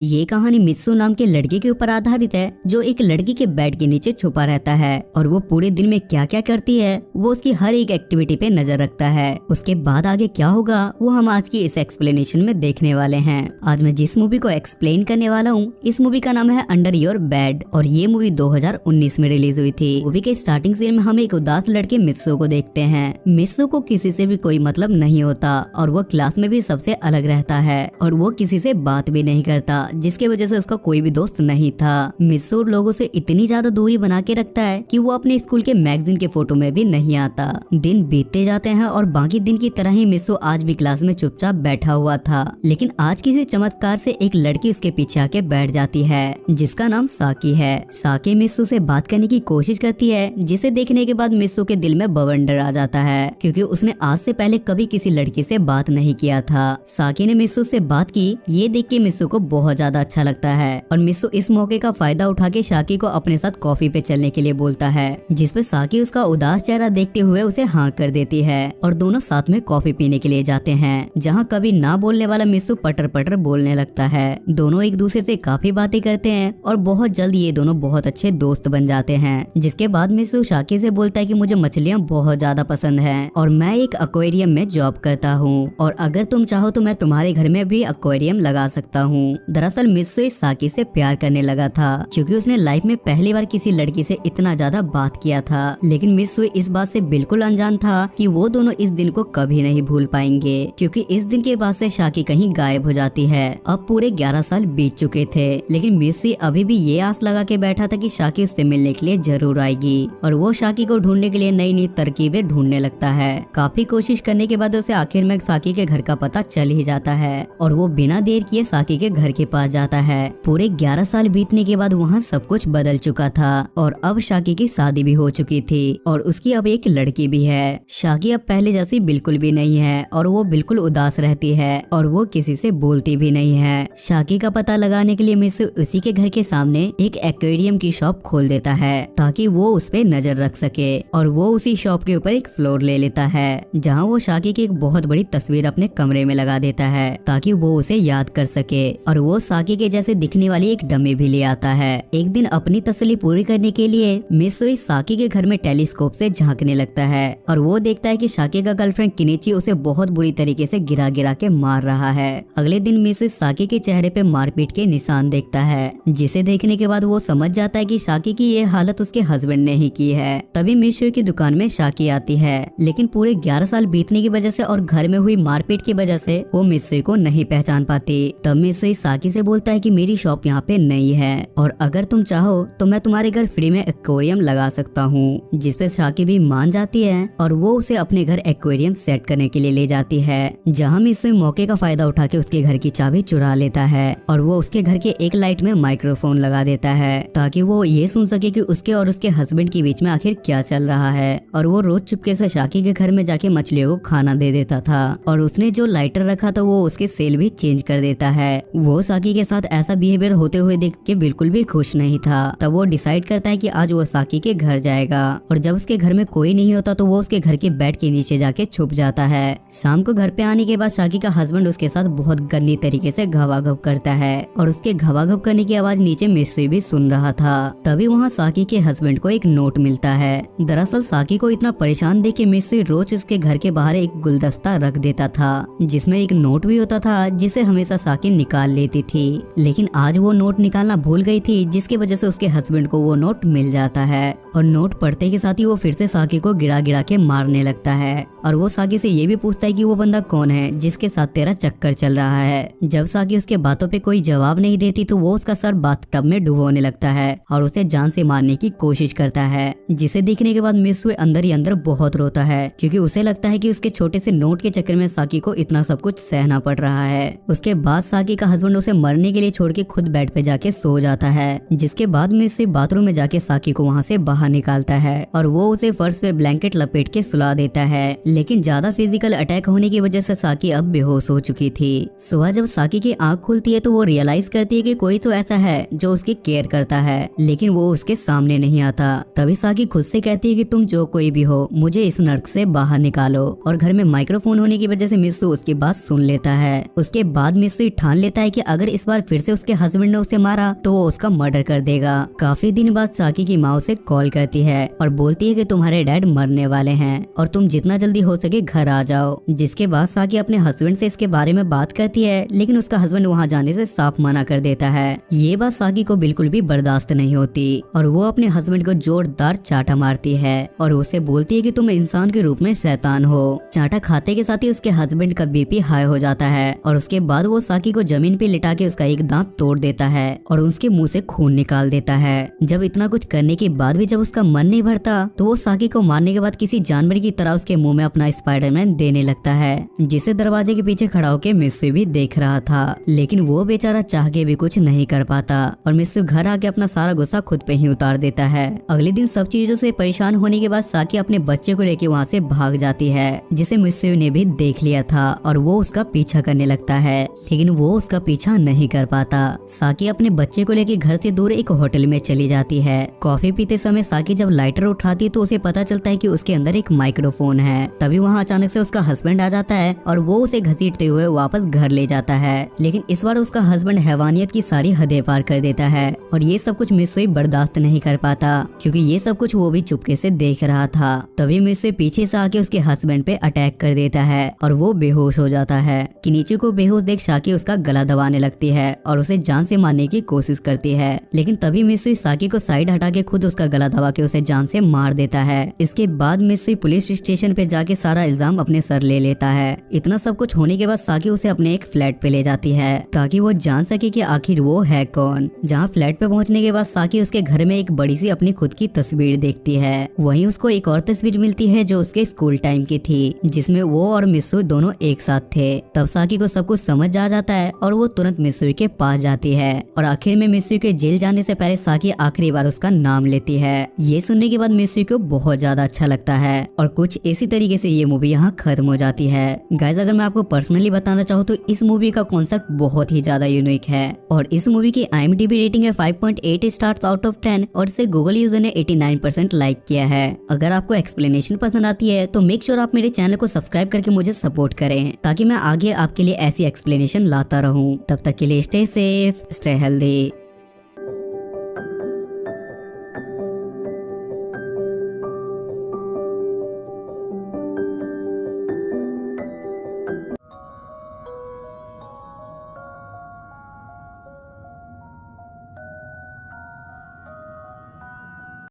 ये कहानी मित्सु नाम के लड़के के ऊपर आधारित है जो एक लड़की के बेड के नीचे छुपा रहता है और वो पूरे दिन में क्या क्या करती है वो उसकी हर एक एक्टिविटी पे नजर रखता है। उसके बाद आगे क्या होगा वो हम आज की इस एक्सप्लेनेशन में देखने वाले हैं। आज मैं जिस मूवी को एक्सप्लेन करने वाला हूँ इस मूवी का नाम है अंडर योर बेड और ये मूवी 2019 में रिलीज हुई थी। मूवी के स्टार्टिंग सीन में हम एक उदास लड़के मित्सु को देखते हैं। मित्सु को किसी से भी कोई मतलब नहीं होता और वो क्लास में भी सबसे अलग रहता है और वो किसी से बात भी नहीं करता जिसकी वजह से उसका कोई भी दोस्त नहीं था। मित्सु लोगों से इतनी ज्यादा दूरी बना के रखता है कि वो अपने स्कूल के मैगजीन के फोटो में भी नहीं आता। दिन बीतते जाते हैं और बाकी दिन की तरह ही मित्सु आज भी क्लास में चुपचाप बैठा हुआ था, लेकिन आज किसी चमत्कार से एक लड़की उसके पीछे आके बैठ जाती है जिसका नाम साकी है। साकी मित्सु से बात करने की कोशिश करती है जिसे देखने के बाद मित्सु के दिल में बवंडर आ जाता है क्योंकि उसने आज से पहले कभी किसी लड़की से बात नहीं किया था। साकी ने मित्सु से बात की ये देख के मित्सु को बहुत ज्यादा अच्छा लगता है और मित्सु इस मौके का फायदा उठा के साकी को अपने साथ कॉफी पे चलने के लिए बोलता है जिसपे साकी उसका उदास चेहरा देखते हुए उसे हाँ कर देती है और दोनों साथ में कॉफी पीने के लिए जाते हैं जहाँ कभी ना बोलने वाला मित्सु पटर पटर बोलने लगता है। दोनों एक दूसरे से काफी बातें करते हैं और बहुत जल्द ये दोनों बहुत अच्छे दोस्त बन जाते हैं। जिसके बाद मित्सु साकी से बोलता है कि मुझे मछलियाँ बहुत ज्यादा पसंद है और मैं एक एक्वेरियम में जॉब करता हूँ और अगर तुम चाहो तो मैं तुम्हारे घर में भी एक्वेरियम लगा सकता हूँ। दरअसल मित्सु इस साकी से प्यार करने लगा था क्योंकि उसने लाइफ में पहली बार किसी लड़की से इतना ज्यादा बात किया था, लेकिन मित्सु इस बात से बिल्कुल अनजान था कि वो दोनों इस दिन को कभी नहीं भूल पाएंगे क्योंकि इस दिन के बाद से साकी कहीं गायब हो जाती है। अब पूरे 11 साल बीत चुके थे लेकिन मित्सु अभी भी ये आस लगा के बैठा था कि साकी उससे मिलने के लिए जरूर आएगी और वो साकी को ढूंढने के लिए नई नई तरकीबें ढूंढने लगता है। काफी कोशिश करने के बाद उसे आखिर में साकी के घर का पता चल ही जाता है और वो बिना देर किए साकी के घर के पास जाता है। पूरे 11 साल बीतने के बाद वहाँ सब कुछ बदल चुका था और अब साकी की शादी भी हो चुकी थी और उसकी अब एक लड़की भी है। साकी अब पहले जैसी बिल्कुल भी नहीं है और वो बिल्कुल उदास रहती है और वो किसी से बोलती भी नहीं है। साकी का पता लगाने के लिए मित्सु उसी के घर के सामने एक एक्वेरियम की शॉप खोल देता है ताकि वो उस पे नजर रख सके और वो उसी शॉप के ऊपर एक फ्लोर ले लेता है जहाँ वो साकी की एक बहुत बड़ी तस्वीर अपने कमरे में लगा देता है ताकि वो उसे याद कर सके और वो साकी के जैसे दिखने वाली एक डमी भी ले आता है। एक दिन अपनी तसल्ली पूरी करने के लिए मित्सु साकी के घर में टेलीस्कोप से झांकने लगता है और वो देखता है कि साकी का गर्लफ्रेंड किनिची उसे बहुत बुरी तरीके से गिरा गिरा के मार रहा है। अगले दिन मित्सु साकी के चेहरे पे मारपीट के निशान देखता है जिसे देखने के बाद वो समझ जाता है कि साकी की ये हालत उसके हस्बैंड ने ही की है। तभी मित्सु की दुकान में साकी आती है लेकिन पूरे 11 साल बीतने की वजह से और घर में हुई मारपीट की वजह से वो मित्सु को नहीं पहचान पाती। तब मित्सु साकी से बोलता है कि मेरी शॉप यहाँ पे नई है और अगर तुम चाहो तो मैं तुम्हारे घर फ्री में एक्वेरियम लगा सकता हूँ, जिसपे साकी भी मान जाती है और वो उसे अपने घर एक्वेरियम सेट करने के लिए ले जाती है जहाँ मित्सु मौके का फायदा उठा के उसके घर की चाबी चुरा लेता है और वो उसके घर के एक लाइट में माइक्रोफोन लगा देता है ताकि वो ये सुन सके कि उसके और उसके हस्बैंड के बीच में आखिर क्या चल रहा है। और वो रोज चुपके से साकी के घर में जाके मछलियों को खाना दे देता था और उसने जो लाइटर रखा था वो उसके सेल भी चेंज कर देता है। वो साकी के साथ ऐसा बिहेवियर होते हुए देख के बिल्कुल भी खुश नहीं था। तब वो डिसाइड करता है कि आज वो साकी के घर जाएगा और जब उसके घर में कोई नहीं होता तो वो उसके घर के बेड के नीचे जाके छुप जाता है। शाम को घर पे आने के बाद साकी का हस्बैंड उसके साथ बहुत गंदी तरीके से घवाघव करता है और उसके घवाघव करने की आवाज नीचे मित्सु भी सुन रहा था। तभी वहाँ साकी के हस्बैंड को एक नोट मिलता है। दरअसल साकी को इतना परेशान देख के मित्सु रोज उसके घर के बाहर एक गुलदस्ता रख देता था जिसमें एक नोट भी होता था जिसे हमेशा साकी निकाल लेती थी, लेकिन आज वो नोट निकालना भूल गई थी जिसकी वजह से उसके हस्बैंड को वो नोट मिल जाता है और नोट पढ़ते के साथ ही वो फिर से साकी को गिरा गिरा के मारने लगता है और वो साकी से ये भी पूछता है कि वो बंदा कौन है जिसके साथ तेरा चक्कर चल रहा है। जब साकी उसके बातों पे कोई जवाब नहीं देती तो वो उसका सर बाथटब में डुबोने लगता है और उसे जान से मारने की कोशिश करता है जिसे देखने के बाद मित्सु अंदर ही अंदर बहुत रोता है क्योंकि उसे लगता है कि उसके छोटे से नोट के चक्कर में साकी को इतना सब कुछ सहना पड़ रहा है। उसके बाद साकी का हस्बैंड उसे मरने के लिए छोड़ के खुद बेड पे जाके सो जाता है जिसके बाद मित्सु बाथरूम में जाके साकी को वहाँ से बाहर निकालता है और वो उसे फर्श पे ब्लैंकेट लपेट के सुला देता है, लेकिन ज्यादा फिजिकल अटैक होने की वजह से साकी अब बेहोश हो चुकी थी। सुबह जब साकी की आंख खुलती है तो वो रियलाइज करती है कि कोई तो ऐसा है जो उसकी केयर करता है लेकिन वो उसके सामने नहीं आता। तभी साकी खुद से कहती है कि तुम जो कोई भी हो मुझे इस नर्क से बाहर निकालो और घर में माइक्रोफोन होने की वजह से मित्सु उसकी बात सुन लेता है। उसके बाद मित्सु ठान लेता है कि अगर इस बार फिर से उसके हस्बैंड ने उसे मारा तो वो उसका मर्डर कर देगा। काफी दिन बाद साकी की माँ उसे कॉल करती है और बोलती है कि तुम्हारे डैड मरने वाले हैं और तुम जितना जल्दी हो सके घर आ जाओ। जिसके बाद साकी अपने हस्बैंड से इसके बारे में बात करती है, लेकिन उसका हस्बैंड वहाँ जाने से साफ मना कर देता है। ये बात साकी को बिल्कुल भी बर्दाश्त नहीं होती और वो अपने हस्बैंड को जोरदार चाटा मारती है और उसे बोलती है कि तुम इंसान के रूप में शैतान हो। चाटा खाते के साथ ही उसके हस्बैंड का बीपी हाई हो जाता है और उसके बाद वो साकी को जमीन पे लिटा के उसका एक दांत तोड़ देता है और उसके मुंह से खून निकाल देता है। जब इतना कुछ करने के बाद भी जब उसका मन नहीं भरता तो वो साकी को मारने के बाद किसी जानवर की तरह उसके मुंह में अपना स्पाइडरमैन देने लगता है, जिसे दरवाजे के पीछे खड़ा होकर मित्सुई भी देख रहा था। लेकिन वो बेचारा चाह के भी कुछ नहीं कर पाता और मित्सुई घर आके अपना सारा गुस्सा खुद पे ही उतार देता है। अगले दिन सब चीजों से परेशान होने के बाद साकी अपने बच्चे को लेके वहाँ से भाग जाती है, जिसे मित्सुई ने भी देख लिया था और वो उसका पीछा करने लगता है, लेकिन वो उसका पीछा नहीं कर पाता। साकी अपने बच्चे को लेके घर से दूर एक होटल में चली जाती है। कॉफी पीते समय साकी जब लाइटर उठाती तो उसे पता चलता है कि उसके अंदर एक माइक्रोफोन है। तभी वहाँ अचानक से उसका हस्बैंड आ जाता है और वो उसे घसीटते हुए वापस घर ले जाता है, लेकिन इस बार उसका हस्बैंड हैवानियत की सारी हदें पार कर देता है और ये सब कुछ मित्सुई बर्दाश्त नहीं कर पाता क्योंकि ये सब कुछ वो भी चुपके से देख रहा था। तभी मित्सुई पीछे से आके उसके हस्बैंड पे अटैक कर देता है और वो बेहोश हो जाता है। किनिची को बेहोश देख साकी उसका गला दबाने लगती है और उसे जान से मारने की कोशिश करती है, लेकिन तभी मित्सुई साकी को साइड हटा के खुद उसका गला दबा के उसे जान से मार देता है। इसके बाद मित्सुई पुलिस स्टेशन पे जाके सारा इल्जाम अपने सर ले लेता है। इतना सब कुछ होने के बाद साकी उसे अपने एक फ्लैट पे ले जाती है ताकि वो जान सके कि आखिर वो है कौन। जहाँ फ्लैट पे पहुँचने के बाद साकी उसके घर में एक बड़ी सी अपनी खुद की तस्वीर देखती है। वहीं उसको एक और तस्वीर मिलती है जो उसके स्कूल टाइम की थी, जिसमें वो और मित्सुई दोनों एक साथ थे। तब साकी को सब कुछ समझ आ जाता है और वो तुरंत मित्सुई के पास जाती है और आखिर में मित्सुई के जेल जाने से पहले साकी आखिरी बार उसका नाम लेती है। ये सुनने के बाद मित्सुई को बहुत ज्यादा अच्छा लगता है और कुछ इसी तरीके से ये मूवी यहाँ खत्म हो जाती है। गाइस, अगर मैं आपको पर्सनली बताना चाहूँ तो इस मूवी का कॉन्सेप्ट बहुत ही ज्यादा यूनिक है और इस मूवी की IMDb रेटिंग है 5.8 स्टार्स आउट ऑफ 10 और इसे गूगल यूजर ने 89% लाइक किया है। अगर आपको एक्सप्लेनेशन पसंद आती है तो मेक श्योर आप मेरे चैनल को सब्सक्राइब करके मुझे सपोर्ट करें ताकि मैं आगे आपके लिए ऐसी एक्सप्लेनेशन लाता रहूं। तब तक के लिए स्टे सेफ, स्टे हेल्दी।